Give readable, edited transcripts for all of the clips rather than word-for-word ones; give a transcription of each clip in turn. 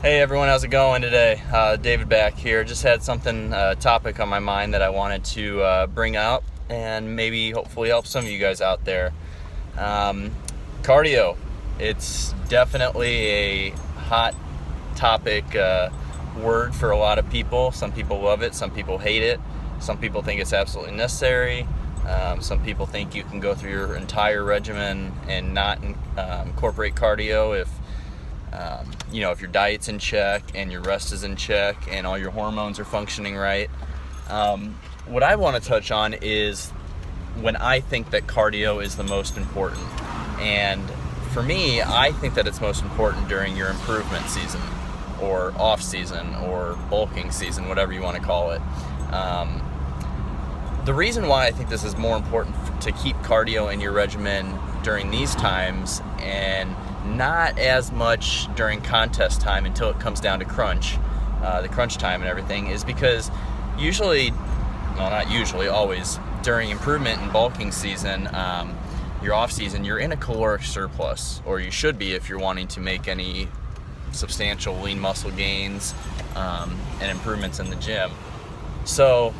Hey everyone, how's it going today? David back here. Just had something topic on my mind that I wanted to bring up and maybe hopefully help some of you guys out there. Um, Cardio. It's definitely a hot topic word for a lot of people. Some people love it, some people hate it. Some people think it's absolutely necessary. Some people think you can go through your entire regimen and not incorporate cardio if your diet's in check and your rest is in check and all your hormones are functioning right. What I want to touch on is when I think that cardio is the most important. And for me, I think that it's most important during your improvement season or off season or bulking season, whatever you want to call it. The reason why I think this is more important to keep cardio in your regimen during these times and not as much during contest time until it comes down to the crunch time and everything, is because always, during improvement and bulking season, your off season, you're in a caloric surplus, or you should be if you're wanting to make any substantial lean muscle gains and improvements in the gym. So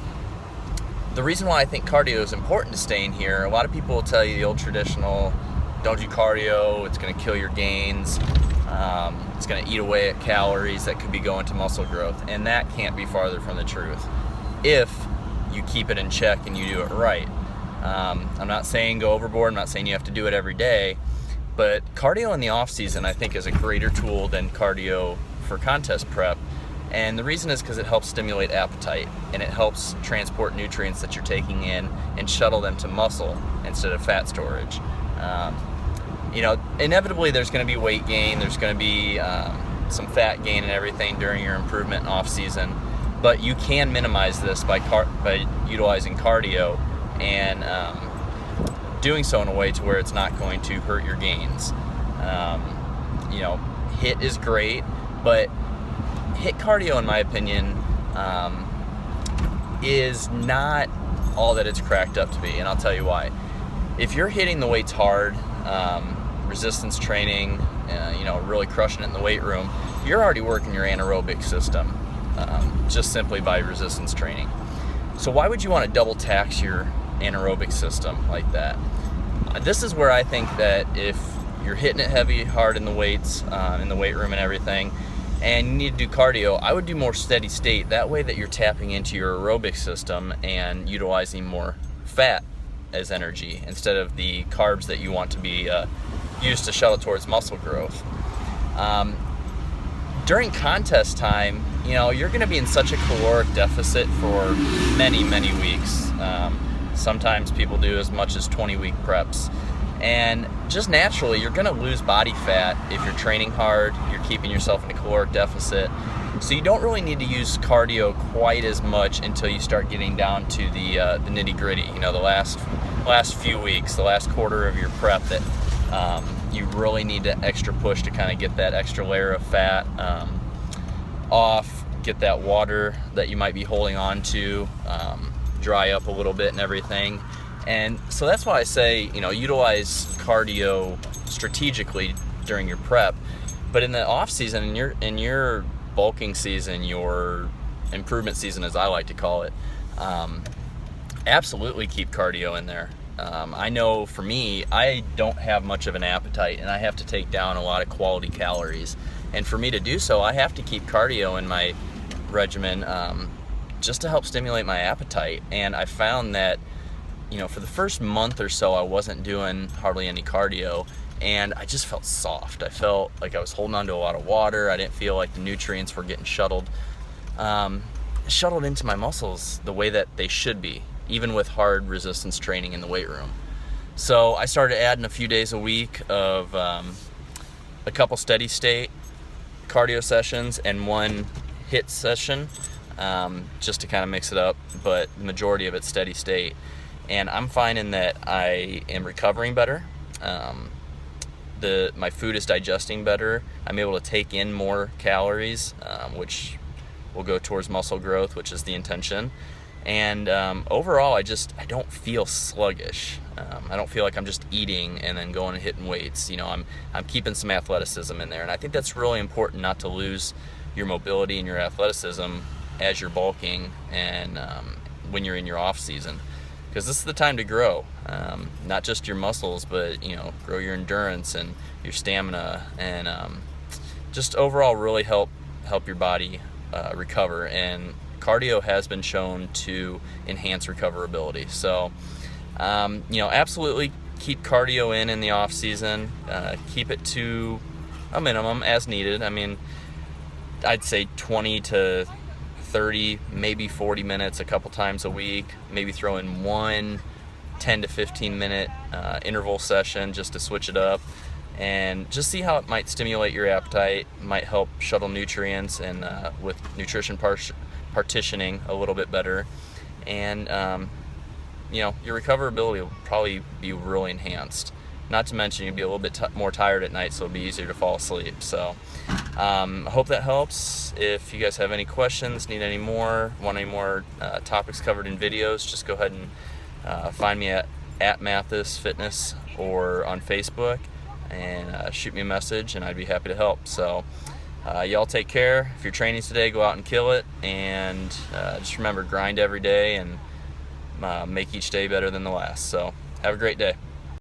the reason why I think cardio is important to stay in here, a lot of people will tell you the old traditional, don't do cardio, it's going to kill your gains, it's going to eat away at calories that could be going to muscle growth, and that can't be farther from the truth if you keep it in check and you do it right. I'm not saying go overboard, I'm not saying you have to do it every day, but cardio in the off season I think is a greater tool than cardio for contest prep. And the reason is because it helps stimulate appetite and it helps transport nutrients that you're taking in and shuttle them to muscle instead of fat storage. Inevitably there's going to be weight gain, there's going to be some fat gain and everything during your improvement and off season, but you can minimize this by utilizing cardio and doing so in a way to where it's not going to hurt your gains. HIIT is great, but HIIT cardio, in my opinion, is not all that it's cracked up to be, and I'll tell you why. If you're hitting the weights hard, resistance training, really crushing it in the weight room, you're already working your anaerobic system just simply by resistance training. So why would you want to double tax your anaerobic system like that? This is where I think that if you're hitting it heavy, hard in the weights, in the weight room and everything, and you need to do cardio, I would do more steady state. That way that you're tapping into your aerobic system and utilizing more fat as energy instead of the carbs that you want to be used to shuttle towards muscle growth. During contest time, you're going to be in such a caloric deficit for many, many weeks. Sometimes people do as much as 20-week preps. And just naturally, you're going to lose body fat if you're training hard, you're keeping yourself in a caloric deficit. So you don't really need to use cardio quite as much until you start getting down to the nitty-gritty, the last few weeks, the last quarter of your prep that you really need to extra push to kind of get that extra layer of fat off, get that water that you might be holding on to dry up a little bit and everything. And so that's why I say, utilize cardio strategically during your prep. But in the off season, in your bulking season, your improvement season, as I like to call it, absolutely keep cardio in there. I know for me, I don't have much of an appetite, and I have to take down a lot of quality calories. And for me to do so, I have to keep cardio in my regimen just to help stimulate my appetite. And I found that for the first month or so, I wasn't doing hardly any cardio, and I just felt soft. I felt like I was holding on to a lot of water. I didn't feel like the nutrients were getting shuttled into my muscles the way that they should be, even with hard resistance training in the weight room. So I started adding a few days a week of a couple steady state cardio sessions and one HIIT session, just to kind of mix it up, but the majority of it's steady state. And I'm finding that I am recovering better. My food is digesting better. I'm able to take in more calories, which will go towards muscle growth, which is the intention. And overall, I don't feel sluggish. I don't feel like I'm just eating and then going and hitting weights. I'm keeping some athleticism in there, and I think that's really important, not to lose your mobility and your athleticism as you're bulking and when you're in your off season, because this is the time to grow, not just your muscles, but grow your endurance and your stamina, and just overall really help your body recover. And cardio has been shown to enhance recoverability. So, absolutely keep cardio in the off season. Keep it to a minimum as needed. I mean, I'd say 20 to 30, maybe 40 minutes a couple times a week. Maybe throw in one 10 to 15 minute interval session just to switch it up, and just see how it might stimulate your appetite, might help shuttle nutrients, and with nutrition partitioning a little bit better, and your recoverability will probably be really enhanced. Not to mention you'll be a little bit more tired at night, so it'll be easier to fall asleep. So I hope that helps. If you guys have any questions, want any more topics covered in videos, just go ahead and find me at Mathis Fitness or on Facebook, and shoot me a message, and I'd be happy to help. So y'all take care. If you're training today, go out and kill it, and just remember, grind every day and make each day better than the last. So have a great day.